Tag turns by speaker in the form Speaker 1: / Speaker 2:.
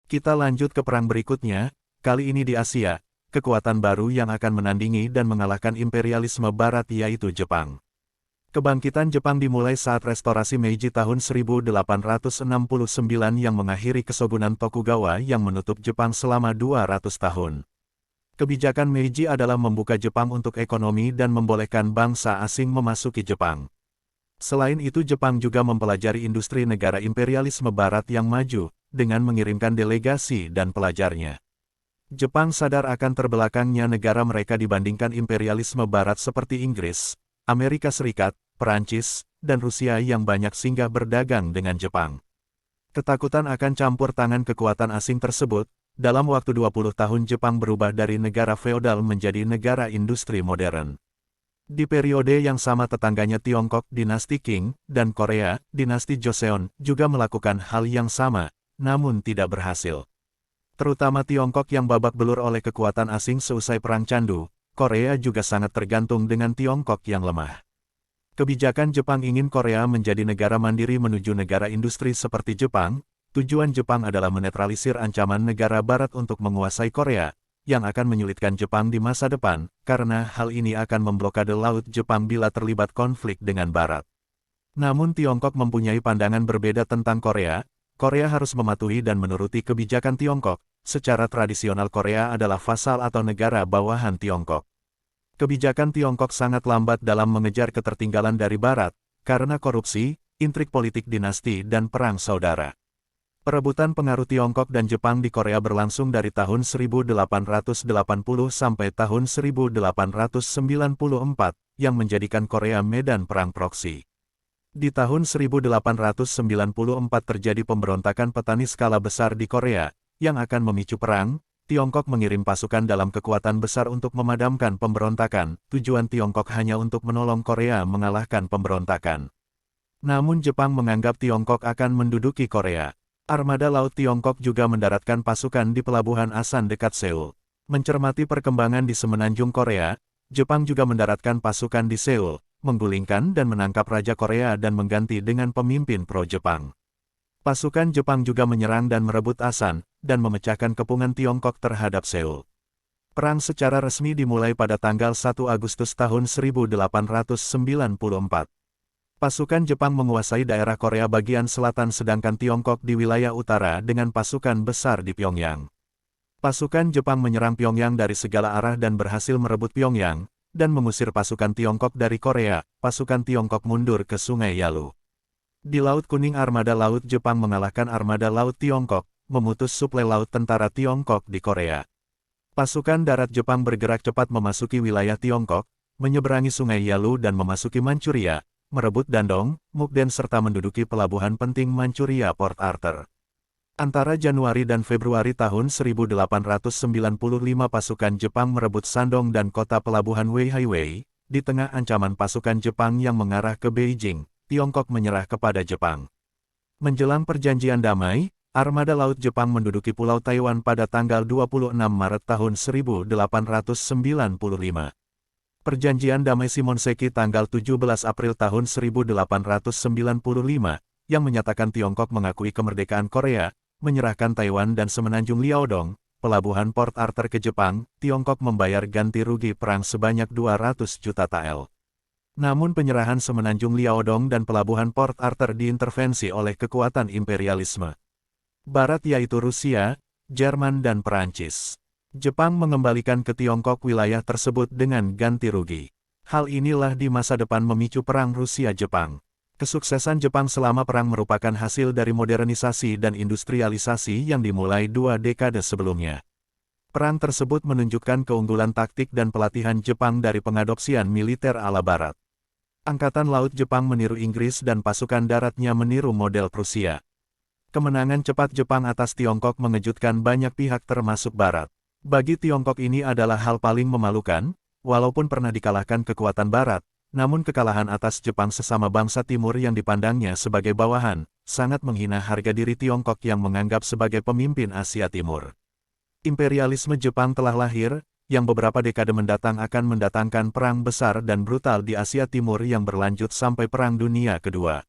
Speaker 1: Kita lanjut ke perang berikutnya, kali ini di Asia, kekuatan baru yang akan menandingi dan mengalahkan imperialisme barat yaitu Jepang. Kebangkitan Jepang dimulai saat restorasi Meiji tahun 1869 yang mengakhiri kesogunan Tokugawa yang menutup Jepang selama 200 tahun. Kebijakan Meiji adalah membuka Jepang untuk ekonomi dan membolehkan bangsa asing memasuki Jepang. Selain itu Jepang juga mempelajari industri negara imperialisme barat yang maju, dengan mengirimkan delegasi dan pelajarnya. Jepang sadar akan terbelakangnya negara mereka dibandingkan imperialisme barat seperti Inggris, Amerika Serikat, Perancis, dan Rusia yang banyak singgah berdagang dengan Jepang. Ketakutan akan campur tangan kekuatan asing tersebut, dalam waktu 20 tahun Jepang berubah dari negara feodal menjadi negara industri modern. Di periode yang sama tetangganya Tiongkok dinasti Qing, dan Korea, dinasti Joseon, juga melakukan hal yang sama, namun tidak berhasil. Terutama Tiongkok yang babak belur oleh kekuatan asing seusai Perang Candu, Korea juga sangat tergantung dengan Tiongkok yang lemah. Kebijakan Jepang ingin Korea menjadi negara mandiri menuju negara industri seperti Jepang. Tujuan Jepang adalah menetralisir ancaman negara barat untuk menguasai Korea, yang akan menyulitkan Jepang di masa depan, karena hal ini akan memblokade laut Jepang bila terlibat konflik dengan barat. Namun Tiongkok mempunyai pandangan berbeda tentang Korea. Korea harus mematuhi dan menuruti kebijakan Tiongkok. Secara tradisional Korea adalah vasal atau negara bawahan Tiongkok. Kebijakan Tiongkok sangat lambat dalam mengejar ketertinggalan dari barat, karena korupsi, intrik politik dinasti dan perang saudara. Perebutan pengaruh Tiongkok dan Jepang di Korea berlangsung dari tahun 1880 sampai tahun 1894, yang menjadikan Korea medan perang proksi. Di tahun 1894 terjadi pemberontakan petani skala besar di Korea, yang akan memicu perang. Tiongkok mengirim pasukan dalam kekuatan besar untuk memadamkan pemberontakan. Tujuan Tiongkok hanya untuk menolong Korea mengalahkan pemberontakan. Namun Jepang menganggap Tiongkok akan menduduki Korea. Armada Laut Tiongkok juga mendaratkan pasukan di pelabuhan Asan dekat Seoul. Mencermati perkembangan di semenanjung Korea, Jepang juga mendaratkan pasukan di Seoul, menggulingkan dan menangkap Raja Korea dan mengganti dengan pemimpin pro-Jepang. Pasukan Jepang juga menyerang dan merebut Asan, dan memecahkan kepungan Tiongkok terhadap Seoul. Perang secara resmi dimulai pada tanggal 1 Agustus tahun 1894. Pasukan Jepang menguasai daerah Korea bagian selatan sedangkan Tiongkok di wilayah utara dengan pasukan besar di Pyongyang. Pasukan Jepang menyerang Pyongyang dari segala arah dan berhasil merebut Pyongyang, dan mengusir pasukan Tiongkok dari Korea. Pasukan Tiongkok mundur ke Sungai Yalu. Di Laut Kuning Armada Laut Jepang mengalahkan Armada Laut Tiongkok, memutus suplai laut tentara Tiongkok di Korea. Pasukan darat Jepang bergerak cepat memasuki wilayah Tiongkok, menyeberangi Sungai Yalu dan memasuki Manchuria, merebut Dandong, Mukden serta menduduki pelabuhan penting Manchuria Port Arthur. Antara Januari dan Februari tahun 1895 pasukan Jepang merebut Shandong dan kota pelabuhan Weihaiwei. Di tengah ancaman pasukan Jepang yang mengarah ke Beijing, Tiongkok menyerah kepada Jepang. Menjelang perjanjian damai, Armada Laut Jepang menduduki Pulau Taiwan pada tanggal 26 Maret tahun 1895. Perjanjian Damai Shimonoseki tanggal 17 April tahun 1895, yang menyatakan Tiongkok mengakui kemerdekaan Korea, menyerahkan Taiwan dan semenanjung Liaodong, pelabuhan Port Arthur ke Jepang. Tiongkok membayar ganti rugi perang sebanyak 200 juta tael. Namun penyerahan semenanjung Liaodong dan pelabuhan Port Arthur diintervensi oleh kekuatan imperialisme Barat yaitu Rusia, Jerman dan Perancis. Jepang mengembalikan ke Tiongkok wilayah tersebut dengan ganti rugi. Hal inilah di masa depan memicu perang Rusia-Jepang. Kesuksesan Jepang selama perang merupakan hasil dari modernisasi dan industrialisasi yang dimulai 2 dekade sebelumnya. Perang tersebut menunjukkan keunggulan taktik dan pelatihan Jepang dari pengadopsian militer ala Barat. Angkatan Laut Jepang meniru Inggris dan pasukan daratnya meniru model Prusia. Kemenangan cepat Jepang atas Tiongkok mengejutkan banyak pihak termasuk Barat. Bagi Tiongkok ini adalah hal paling memalukan, walaupun pernah dikalahkan kekuatan Barat, namun kekalahan atas Jepang sesama bangsa Timur yang dipandangnya sebagai bawahan, sangat menghina harga diri Tiongkok yang menganggap sebagai pemimpin Asia Timur. Imperialisme Jepang telah lahir, yang beberapa dekade mendatang akan mendatangkan perang besar dan brutal di Asia Timur yang berlanjut sampai Perang Dunia Kedua.